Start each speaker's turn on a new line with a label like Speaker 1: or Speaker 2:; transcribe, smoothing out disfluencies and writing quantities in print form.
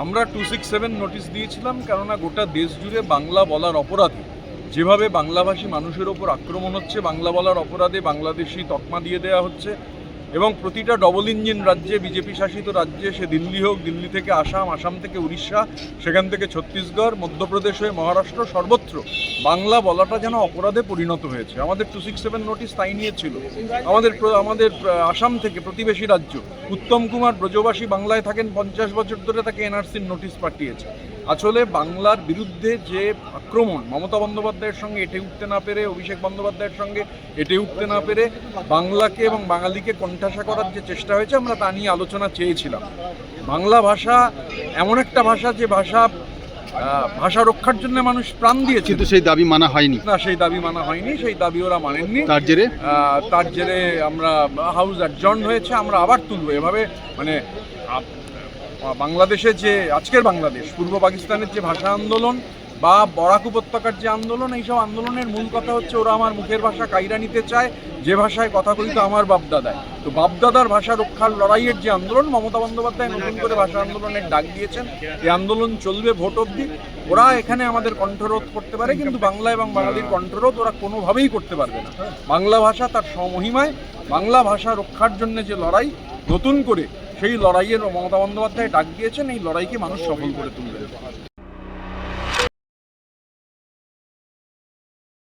Speaker 1: আমরা 267 নোটিশ দিয়েছিলাম, কেননা গোটা দেশ জুড়ে বাংলা বলার অপরাধে যেভাবে বাংলাভাষী মানুষের ওপর আক্রমণ হচ্ছে, বাংলা বলার অপরাধে বাংলাদেশি তকমা দিয়ে দেওয়া হচ্ছে এবং প্রতিটা ডবল ইঞ্জিন রাজ্যে, বিজেপি শাসিত রাজ্যে, সে দিল্লি হোক, দিল্লি থেকে আসাম, আসাম থেকে উড়িষ্যা, সেখান থেকে ছত্তিশগড়, মধ্যপ্রদেশ হয়ে মহারাষ্ট্র, সর্বত্র বাংলা বলাটা যেন অপরাধে পরিণত হয়েছে। আমাদের 267 নোটিশ তাই নিয়েছিল। আমাদের আসাম থেকে প্রতিবেশী রাজ্য উত্তম কুমার, ব্রজবাসী, বাংলায় থাকেন 50 বছর ধরে, তাকে এনআরসির নোটিশ পাঠিয়েছে। আসলে বাংলার বিরুদ্ধে যে আক্রমণ, মমতা বন্দ্যোপাধ্যায়ের সঙ্গে এটে উঠতে না পেরে, অভিষেক বন্দ্যোপাধ্যায়ের সঙ্গে এটে উঠতে না পেরে বাংলাকে এবং বাঙালিকে কণ্ঠাসা করার যে চেষ্টা হয়েছে, আমরা তা নিয়ে আলোচনা চেয়েছিলাম। বাংলা ভাষা এমন একটা ভাষা যে ভাষা রক্ষার জন্য মানুষ প্রাণ দিয়েছে,
Speaker 2: কিন্তু সেই দাবি মানা হয়নি।
Speaker 1: না, সেই দাবি মানা হয়নি, সেই দাবি ওরা মানেননি। তার জেরে আমরা হাউস অ্যাডজর্ন হয়েছে, আমরা আবার তুলব। এভাবে মানে বাংলাদেশে যে আজকের বাংলাদেশ, পূর্ব পাকিস্তানের যে ভাষা আন্দোলন বা বরাক উপত্যকার যে আন্দোলন, এইসব আন্দোলনের মূল কথা হচ্ছে ওরা আমার মুখের ভাষা কাইরা নিতে চায়, যে ভাষায় কথা বলি তো আমার বাপদাদায়। তো বাপদাদার ভাষা রক্ষার লড়াইয়ের যে আন্দোলন, মমতা বন্দ্যোপাধ্যায় নতুন করে ভাষা আন্দোলনের ডাক দিয়েছেন। এই আন্দোলন চলবে ভোট অবধি। ওরা এখানে আমাদের কণ্ঠরোধ করতে পারে, কিন্তু বাংলা এবং বাঙালির কণ্ঠরোধ ওরা কোনোভাবেই করতে পারবে না। বাংলা ভাষা তার স্বমহিমায়, বাংলা ভাষা রক্ষার জন্য যে লড়াই, নতুন করে সেই লড়াইয়ের মমতা বন্দ্যোপাধ্যায় ডাক দিয়েছেন, এই লড়াইকে মানুষ সফল করে তুলবে।